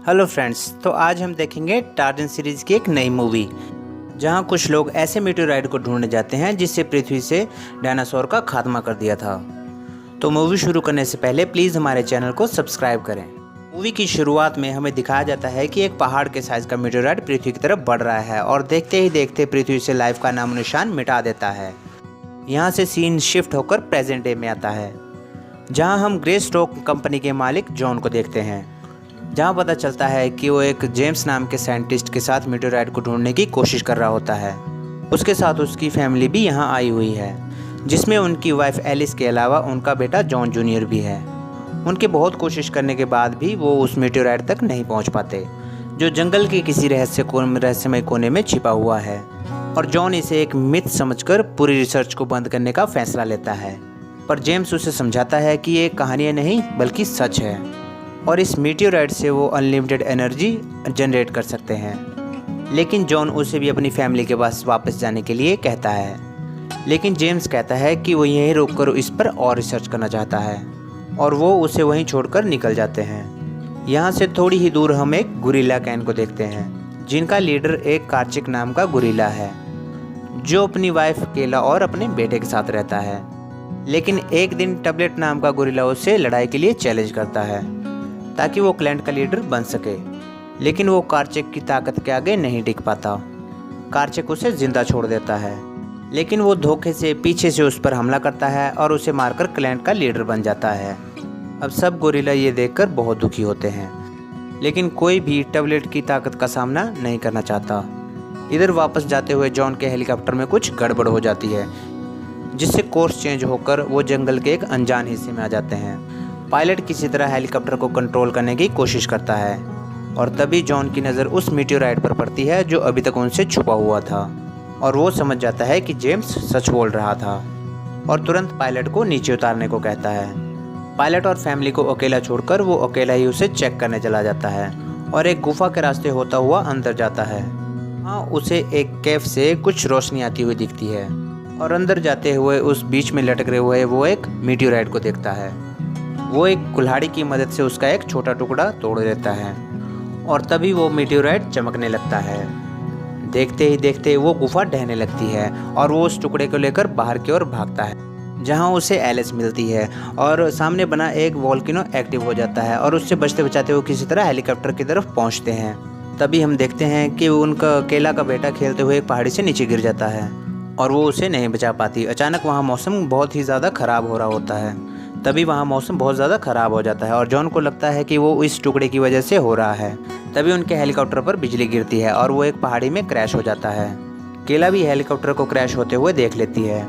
Hello friends, तो आज हम देखेंगे टार्जन सीरीज़ की एक नई मूवी, जहां कुछ लोग ऐसे मीटेओराइट को ढूंढने जाते हैं जिससे पृथ्वी से डायनासोर का खात्मा कर दिया था। तो मूवी शुरू करने से पहले प्लीज़ हमारे चैनल को सब्सक्राइब करें। मूवी की शुरुआत में हमें दिखाया जाता है कि एक पहाड़ के साइज़ का मीटेओराइट पृथ्वी की तरफ बढ़ रहा है और देखते ही देखते पृथ्वी से लाइफ का नामो निशान मिटा देता है। यहाँ से सीन शिफ्ट होकर प्रेजेंट डे में आता है, जहाँ हम ग्रे स्टोक कंपनी के मालिक जॉन को देखते हैं, जहाँ पता चलता है कि वो एक जेम्स नाम के साइंटिस्ट के साथ मीटेओराइट को ढूंढने की कोशिश कर रहा होता है। उसके साथ उसकी फैमिली भी यहाँ आई हुई है, जिसमें उनकी वाइफ एलिस के अलावा उनका बेटा जॉन जूनियर भी है। उनके बहुत कोशिश करने के बाद भी वो उस मीटेओराइट तक नहीं पहुँच पाते, जो जंगल के किसी रहस्यमय कोने में छिपा हुआ है। और जॉन इसे एक मिथ समझकर पूरी रिसर्च को बंद करने का फैसला लेता है, पर जेम्स उसे समझाता है कि ये कहानियाँ नहीं बल्कि सच है और इस मीटेओराइट से वो अनलिमिटेड एनर्जी जनरेट कर सकते हैं। लेकिन जॉन उसे भी अपनी फैमिली के पास वापस जाने के लिए कहता है, लेकिन जेम्स कहता है कि वो यहीं रुककर इस पर और रिसर्च करना चाहता है और वो उसे वहीं छोड़कर निकल जाते हैं। यहाँ से थोड़ी ही दूर हम एक गुरिल्ला कैन को देखते हैं, जिनका लीडर एक कार्चिक नाम का गुरिल्ला है, जो अपनी वाइफ केला और अपने बेटे के साथ रहता है। लेकिन एक दिन टबलेट नाम का गुरिल्ला उससे लड़ाई के लिए चैलेंज करता है ताकि वो क्लैन का लीडर बन सके, लेकिन वो कार्चेक की ताकत के आगे नहीं टिक पाता। कार्चेक उसे जिंदा छोड़ देता है, लेकिन वो धोखे से पीछे से उस पर हमला करता है और उसे मारकर क्लैन का लीडर बन जाता है। अब सब गोरिल्ला ये देखकर बहुत दुखी होते हैं, लेकिन कोई भी टबलेट की ताकत का सामना नहीं करना चाहता। इधर वापस जाते हुए जॉन के हेलीकॉप्टर में कुछ गड़बड़ हो जाती है, जिससे कोर्स चेंज होकर वो जंगल के एक अनजान हिस्से में आ जाते हैं। पायलट किसी तरह हेलीकॉप्टर को कंट्रोल करने की कोशिश करता है और तभी जॉन की नज़र उस मीटेओराइट पर पड़ती है जो अभी तक उनसे छुपा हुआ था, और वो समझ जाता है कि जेम्स सच बोल रहा था और तुरंत पायलट को नीचे उतारने को कहता है। पायलट और फैमिली को अकेला छोड़कर वो अकेला ही उसे चेक करने चला जाता है और एक गुफा के रास्ते होता हुआ अंदर जाता है। हाँ, उसे एक कैफ से कुछ रोशनी आती हुई दिखती है और अंदर जाते हुए उस बीच में लटक रहे हुए वो एक मीटेओराइट को देखता है। वो एक कुल्हाड़ी की मदद से उसका एक छोटा टुकड़ा तोड़ देता है और तभी वो मीटेओराइट चमकने लगता है। देखते ही देखते वो गुफा ढहने लगती है और वो उस टुकड़े को लेकर बाहर की ओर भागता है, जहां उसे एलिस मिलती है और सामने बना एक वोल्केनो एक्टिव हो जाता है और उससे बचते बचाते वो किसी तरह हेलीकॉप्टर की तरफ पहुंचते हैं। तभी हम देखते हैं कि उनका केला का बेटा खेलते हुए एक पहाड़ी से नीचे गिर जाता है और वो उसे नहीं बचा पाती। अचानक वहाँ मौसम बहुत ही ज़्यादा ख़राब हो रहा होता है। तभी वहाँ मौसम बहुत ज़्यादा ख़राब हो जाता है और जॉन को लगता है कि वो इस टुकड़े की वजह से हो रहा है। तभी उनके हेलीकॉप्टर पर बिजली गिरती है और वो एक पहाड़ी में क्रैश हो जाता है। केला भी हेलीकॉप्टर को क्रैश होते हुए देख लेती है।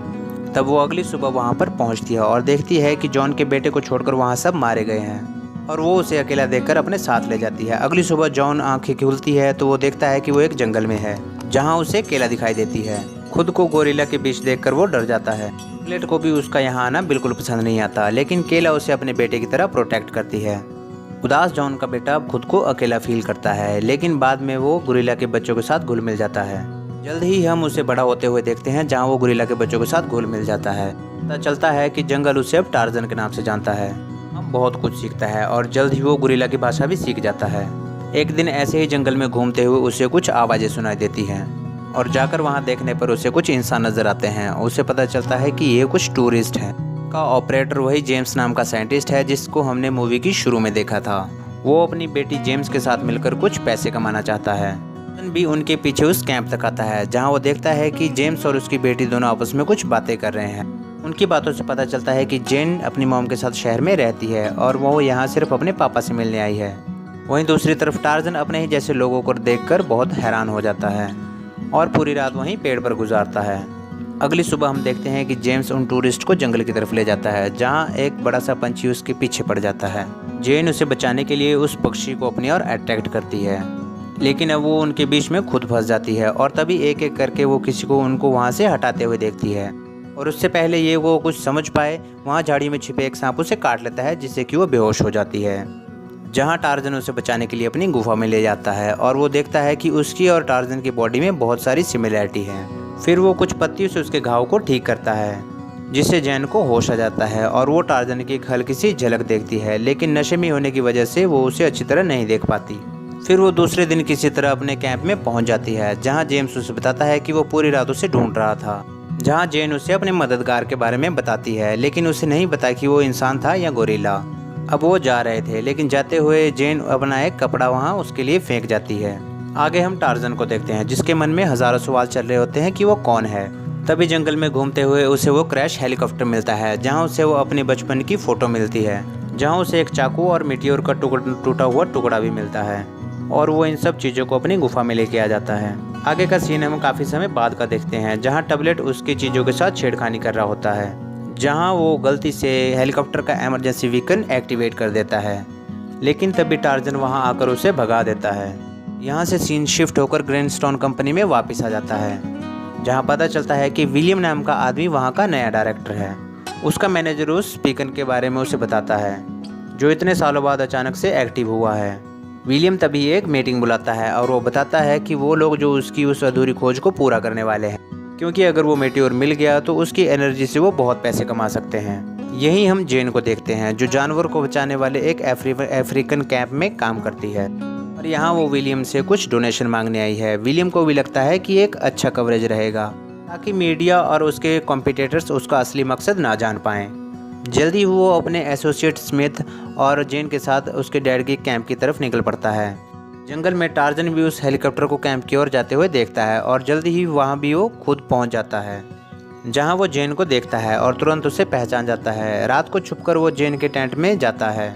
तब वो अगली सुबह वहाँ पर पहुँचती है और देखती है कि जॉन के बेटे को छोड़कर वहाँ सब मारे गए हैं और वो उसे अकेला देखकर अपने साथ ले जाती है। अगली सुबह जॉन आँखें खुलती है तो वो देखता है कि वो एक जंगल में है, जहाँ उसे केला दिखाई देती है। खुद को गोरिल्ला के बीच देखकर वो डर जाता है। टबलेट को भी उसका यहाँ आना बिल्कुल पसंद नहीं आता, लेकिन केला उसे अपने बेटे की तरह प्रोटेक्ट करती है। उदास जॉन का बेटा अब खुद को अकेला फील करता है, लेकिन बाद में वो गोरिल्ला के बच्चों के साथ घुल मिल जाता है। जल्द ही हम उसे बड़ा होते हुए देखते हैं, जहाँ वो गोरिल्ला के बच्चों के साथ घुल मिल जाता है। पता चलता है कि जंगल उसे अब टार्जन के नाम से जानता है। हम बहुत कुछ सीखता है और जल्द ही वो गोरिल्ला की भाषा भी सीख जाता है। एक दिन ऐसे ही जंगल में घूमते हुए उसे कुछ आवाज़ें सुनाई देती हैं और जाकर वहां देखने पर उसे कुछ इंसान नजर आते हैं। उसे पता चलता है कि ये कुछ टूरिस्ट हैं। का ऑपरेटर वही जेम्स नाम का साइंटिस्ट है जिसको हमने मूवी की शुरू में देखा था। वो अपनी बेटी जेम्स के साथ मिलकर कुछ पैसे कमाना चाहता है। भी उनके पीछे उस कैंप तक आता है, जहाँ वो देखता है कि जेम्स और उसकी बेटी दोनों आपस में कुछ बातें कर रहे हैं। उनकी बातों से पता चलता है कि जेन अपनी मॉम के साथ शहर में रहती है और वो यहाँ सिर्फ अपने पापा से मिलने आई है। वहीं दूसरी तरफ टार्जन अपने ही जैसे लोगों को देखकर बहुत हैरान हो जाता है और पूरी रात वहीं पेड़ पर गुजारता है। अगली सुबह हम देखते हैं कि जेम्स उन टूरिस्ट को जंगल की तरफ ले जाता है, जहां एक बड़ा सा पंछी उसके पीछे पड़ जाता है। जेन उसे बचाने के लिए उस पक्षी को अपनी ओर अट्रैक्ट करती है, लेकिन अब वो उनके बीच में खुद फंस जाती है और तभी एक एक करके वो किसी को उनको वहाँ से हटाते हुए देखती है। और उससे पहले ये वो कुछ समझ पाए, वहाँ झाड़ी में छिपे एक सांप उसे काट लेता है, जिससे कि वो बेहोश हो जाती है। जहाँ टार्जन उसे बचाने के लिए अपनी गुफा में ले जाता है और वो देखता है कि उसकी और टार्जन की बॉडी में बहुत सारी सिमिलैरिटी है। फिर वो कुछ पत्तियों से उसके घाव को ठीक करता है, जिससे जैन को होश आ जाता है और वो टार्जन की एक हल्की सी झलक देखती है, लेकिन नशे में होने की वजह से वो उसे अच्छी तरह नहीं देख पाती। फिर वो दूसरे दिन किसी तरह अपने कैंप में पहुंच जाती है, जहां जेम्स उसे बताता है कि वो पूरी रात उसे ढूंढ रहा था। जहां जेन उसे अपने मददगार के बारे में बताती है, लेकिन उसे नहीं पता कि वो इंसान था या गोरिल्ला। अब वो जा रहे थे, लेकिन जाते हुए जेन अपना एक कपड़ा वहां उसके लिए फेंक जाती है। आगे हम टार्जन को देखते हैं, जिसके मन में हजारों सवाल चल रहे होते हैं कि वो कौन है। तभी जंगल में घूमते हुए उसे वो क्रैश हेलीकॉप्टर मिलता है, जहां उसे वो अपने बचपन की फोटो मिलती है, जहां उसे एक चाकू और मिट्टियोर का टूटा हुआ टुकड़ा भी मिलता है, और वो इन सब चीज़ों को अपनी गुफा में लेके आ जाता है। आगे का सीन हम काफ़ी समय बाद का देखते हैं, जहां टबलेट उसकी चीज़ों के साथ छेड़खानी कर रहा होता है, जहां वो गलती से हेलीकॉप्टर का इमरजेंसी बीकन एक्टिवेट कर देता है, लेकिन तभी टार्जन वहां आकर उसे भगा देता है। यहाँ से सीन शिफ्ट होकर ग्रैंडस्टोन कंपनी में वापस आ जाता है, जहां पता चलता है कि विलियम नाम का आदमी वहां का नया डायरेक्टर है। उसका मैनेजर उस बीकन के बारे में उसे बताता है, जो इतने सालों बाद अचानक से एक्टिव हुआ है। विलियम तभी एक मीटिंग बुलाता है और वो बताता है कि वो लोग जो उसकी उस अधूरी खोज को पूरा करने वाले हैं, क्योंकि अगर वो मेटियोर मिल गया तो उसकी एनर्जी से वो बहुत पैसे कमा सकते हैं। यही हम जेन को देखते हैं, जो जानवर को बचाने वाले एक अफ्रीकन कैंप में काम करती है, और यहाँ वो विलियम से कुछ डोनेशन मांगने आई है। विलियम को भी लगता है कि एक अच्छा कवरेज रहेगा, ताकि मीडिया और उसके कॉम्पिटिटर्स उसका असली मकसद ना जान पाएँ। जल्दी वो अपने एसोसिएट स्मिथ और जेन के साथ उसके डैड के कैंप की तरफ निकल पड़ता है। जंगल में टार्जन भी उस हेलीकॉप्टर को कैंप की ओर जाते हुए देखता है, और जल्दी ही वहाँ भी वो खुद पहुँच जाता है, जहाँ वो जेन को देखता है और तुरंत उसे पहचान जाता है। रात को छुपकर वो जेन के टेंट में जाता है,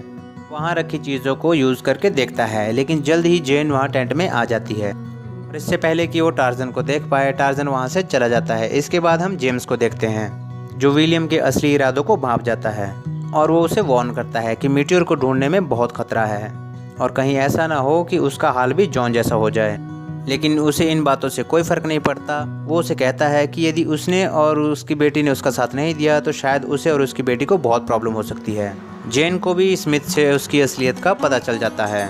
वहाँ रखी चीज़ों को यूज़ करके देखता है, लेकिन जल्द ही जेन वहाँ टेंट में आ जाती है, और इससे पहले कि वो टार्जन को देख पाए, टार्जन वहाँ से चला जाता है। इसके बाद हम जेम्स को देखते हैं, जो विलियम के असली इरादों को भांप जाता है, और वो उसे वार्न करता है कि मीटियोर को ढूंढने में बहुत खतरा है, और कहीं ऐसा ना हो कि उसका हाल भी जॉन जैसा हो जाए। लेकिन उसे इन बातों से कोई फ़र्क नहीं पड़ता। वो उसे कहता है कि यदि उसने और उसकी बेटी ने उसका साथ नहीं दिया तो शायद उसे और उसकी बेटी को बहुत प्रॉब्लम हो सकती है। जेन को भी स्मिथ से उसकी असलियत का पता चल जाता है।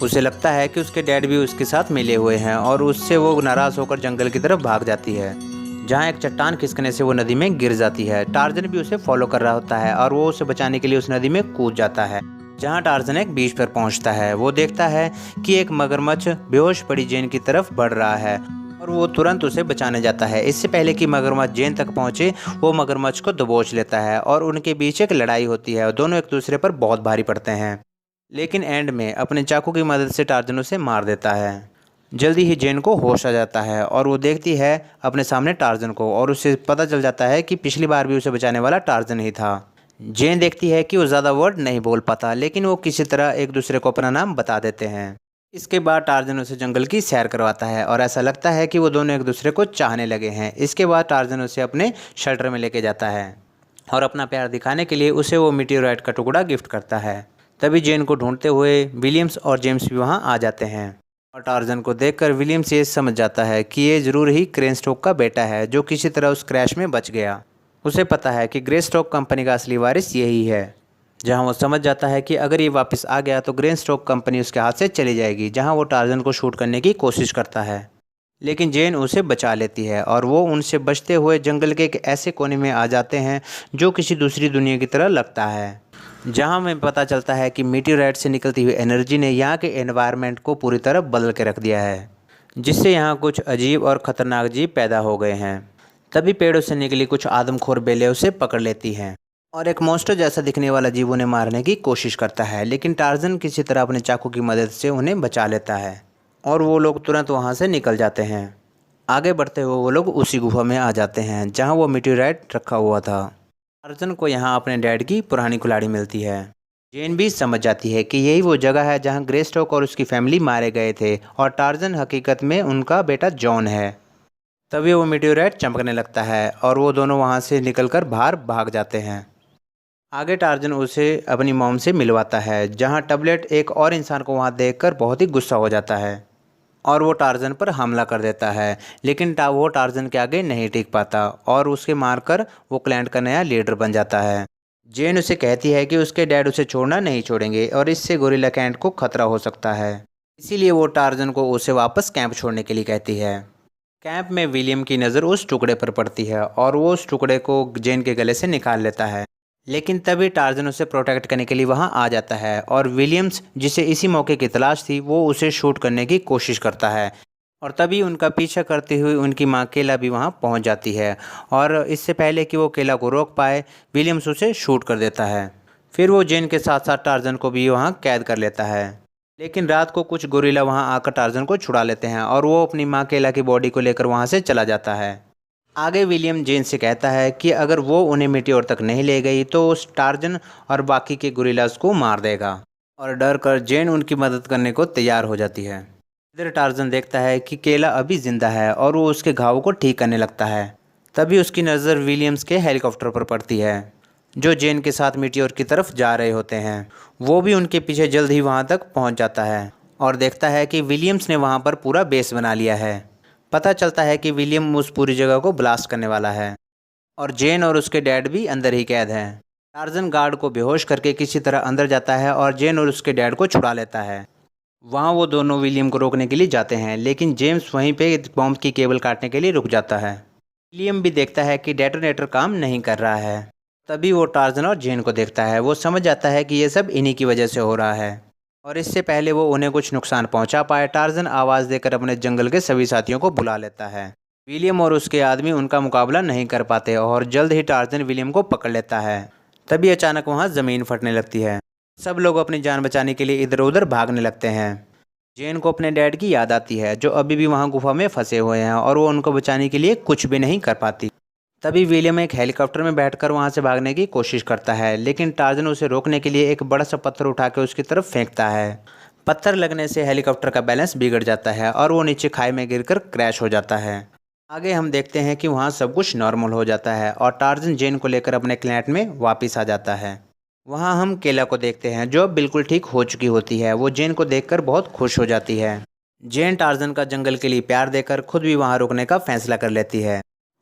उसे लगता है कि उसके डैड भी उसके साथ मिले हुए हैं, और उससे वो नाराज़ होकर जंगल की तरफ भाग जाती है, जहाँ एक चट्टान खिसकने से वो नदी में गिर जाती है। टार्जन भी उसे फॉलो कर रहा होता है, और वो उसे बचाने के लिए उस नदी में कूद जाता है। जहाँ टार्जन एक बीच पर पहुँचता है, वो देखता है कि एक मगरमच्छ बेहोश पड़ी जेन की तरफ बढ़ रहा है, और वो तुरंत उसे बचाने जाता है। इससे पहले कि मगरमच्छ जेन तक पहुँचे, वो मगरमच्छ को दबोच लेता है, और उनके बीच एक लड़ाई होती है, और दोनों एक दूसरे पर बहुत भारी पड़ते हैं। लेकिन एंड में अपने चाकू की मदद से टार्जन उसे मार देता है। जल्दी ही जेन को होश आ जाता है, और वो देखती है अपने सामने टार्जन को, और उसे पता चल जाता है कि पिछली बार भी उसे बचाने वाला टार्जन ही था। जेन देखती है कि वो ज़्यादा वर्ड नहीं बोल पाता, लेकिन वो किसी तरह एक दूसरे को अपना नाम बता देते हैं। इसके बाद टार्जन उसे जंगल की सैर करवाता है, और ऐसा लगता है कि वो दोनों एक दूसरे को चाहने लगे हैं। इसके बाद टार्जन उसे अपने शेल्टर में लेके जाता है, और अपना प्यार दिखाने के लिए उसे वो मीटियोराइट का टुकड़ा गिफ्ट करता है। तभी जेन को ढूंढते हुए विलियम्स और जेम्स भी वहाँ आ जाते हैं, और टार्जन को देखकर विलियम्स ये समझ जाता है कि ये ज़रूर ही क्रेनस्टॉक का बेटा है, जो किसी तरह उस क्रैश में बच गया। उसे पता है कि ग्रेस्टॉक कंपनी का असली वारिस यही है, जहां वो समझ जाता है कि अगर ये वापस आ गया तो ग्रेस्टॉक कंपनी उसके हाथ से चली जाएगी। जहां वो टार्जन को शूट करने की कोशिश करता है, लेकिन जेन उसे बचा लेती है, और वो उनसे बचते हुए जंगल के एक ऐसे कोने में आ जाते हैं जो किसी दूसरी दुनिया की तरह लगता है, जहां हमें पता चलता है कि मीटियोराइट से निकलती हुई एनर्जी ने यहाँ के एनवायरनमेंट को पूरी तरह बदल के रख दिया है, जिससे यहाँ कुछ अजीब और ख़तरनाक जीव पैदा हो गए हैं। तभी पेड़ों से निकली कुछ आदमखोर बेलें उसे पकड़ लेती हैं, और एक मॉन्स्टर जैसा दिखने वाला जीव उन्हें मारने की कोशिश करता है, लेकिन टार्जन किसी तरह अपने चाकू की मदद से उन्हें बचा लेता है, और वो लोग तुरंत वहाँ से निकल जाते हैं। आगे बढ़ते हुए वो लोग उसी गुफा में आ जाते हैं जहाँ वो मीटियोराइट रखा हुआ था। टार्जन को यहाँ अपने डैड की पुरानी कुल्हाड़ी मिलती है। जेन भी समझ जाती है कि यही वो जगह है जहाँ ग्रेस्टॉक और उसकी फैमिली मारे गए थे, और टार्जन हकीकत में उनका बेटा जॉन है। तभी वो मीटियोराइट चमकने लगता है, और वो दोनों वहाँ से निकलकर बाहर भाग जाते हैं। आगे टार्जन उसे अपनी मॉम से मिलवाता है, जहाँ टबलेट एक और इंसान को वहाँ देखकर बहुत ही गुस्सा हो जाता है, और वो टार्जन पर हमला कर देता है। लेकिन वो टार्जन के आगे नहीं टिक पाता, और उसके मारकर वो क्लैन का नया लीडर बन जाता है। जेन उसे कहती है कि उसके डैड उसे छोड़ना नहीं छोड़ेंगे, और इससे गोरिल्ला कैंट को खतरा हो सकता है। इसीलिए वो टार्जन को उसे वापस कैंप छोड़ने के लिए कहती है। कैंप में विलियम की नज़र उस टुकड़े पर पड़ती है, और वो उस टुकड़े को जेन के गले से निकाल लेता है, लेकिन तभी टार्जन उसे प्रोटेक्ट करने के लिए वहाँ आ जाता है और विलियम्स, जिसे इसी मौके की तलाश थी, वो उसे शूट करने की कोशिश करता है। और तभी उनका पीछा करते हुए उनकी माँ केला भी वहाँ पहुँच जाती है और इससे पहले कि वो केला को रोक पाए, विलियम्स उसे शूट कर देता है। फिर वो जेन के साथ साथ टार्जन को भी वहाँ कैद कर लेता है। लेकिन रात को कुछ गोरिल्ला वहाँ आकर टार्जन को छुड़ा लेते हैं और वो अपनी माँ केला की बॉडी को लेकर वहाँ से चला जाता है। आगे विलियम जेन से कहता है कि अगर वो उन्हें मीटियोर तक नहीं ले गई तो उस टार्जन और बाकी के गोरिल्लास को मार देगा। और डर कर जेन उनकी मदद करने को तैयार हो जाती है। इधर टार्जन देखता है कि केला अभी जिंदा है और वो उसके घावों को ठीक करने लगता है। तभी उसकी नज़र विलियम्स के हेलीकॉप्टर पर पड़ती है, जो जेन के साथ मीटियोर की तरफ जा रहे होते हैं। वो भी उनके पीछे जल्द ही वहाँ तक पहुँच जाता है और देखता है कि विलियम्स ने वहाँ पर पूरा बेस बना लिया है। पता चलता है कि विलियम उस पूरी जगह को ब्लास्ट करने वाला है और जेन और उसके डैड भी अंदर ही कैद हैं। टार्जन गार्ड को बेहोश करके किसी तरह अंदर जाता है और जेन और उसके डैड को छुड़ा लेता है। वहाँ वो दोनों विलियम को रोकने के लिए जाते हैं, लेकिन जेम्स वहीं पे बॉम्ब की केबल काटने के लिए रुक जाता है। विलियम भी देखता है कि डेटोनेटर काम नहीं कर रहा है। तभी वो टार्जन और जेन को देखता है। वो समझ जाता है कि ये सब इन्हीं की वजह से हो रहा है और इससे पहले वो उन्हें कुछ नुकसान पहुंचा पाए, टार्जन आवाज़ देकर अपने जंगल के सभी साथियों को बुला लेता है। विलियम और उसके आदमी उनका मुकाबला नहीं कर पाते और जल्द ही टार्जन विलियम को पकड़ लेता है। तभी अचानक वहाँ ज़मीन फटने लगती है। सब लोग अपनी जान बचाने के लिए इधर उधर भागने लगते हैं। जेन को अपने डैड की याद आती है, जो अभी भी वहाँ गुफा में फंसे हुए हैं और वो उनको बचाने के लिए कुछ भी नहीं कर पाती। तभी विलियम एक हेलीकॉप्टर में बैठकर वहाँ से भागने की कोशिश करता है, लेकिन टार्जन उसे रोकने के लिए एक बड़ा सा पत्थर उठा के उसकी तरफ फेंकता है। पत्थर लगने से हेलीकॉप्टर का बैलेंस बिगड़ जाता है और वो नीचे खाई में गिरकर क्रैश हो जाता है। आगे हम देखते हैं कि वहाँ सब कुछ नॉर्मल हो जाता है और टार्जन जेन को लेकर अपने क्लैट में वापस आ जाता है। वहाँ हम केला को देखते हैं, जो अब बिल्कुल ठीक हो चुकी होती है। वो जेन को देखकर बहुत खुश हो जाती है। जेन टार्जन का जंगल के लिए प्यार देकर खुद भी वहाँ रुकने का फैसला कर लेती है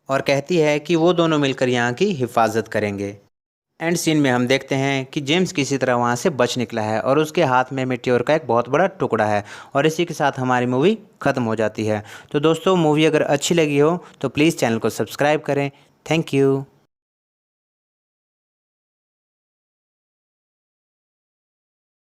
और कहती है कि वो दोनों मिलकर यहाँ की हिफाजत करेंगे। एंड सीन में हम देखते हैं कि जेम्स किसी तरह वहाँ से बच निकला है और उसके हाथ में मेटियोर का एक बहुत बड़ा टुकड़ा है और इसी के साथ हमारी मूवी ख़त्म हो जाती है। तो दोस्तों, मूवी अगर अच्छी लगी हो तो प्लीज़ चैनल को सब्सक्राइब करें। Thank you.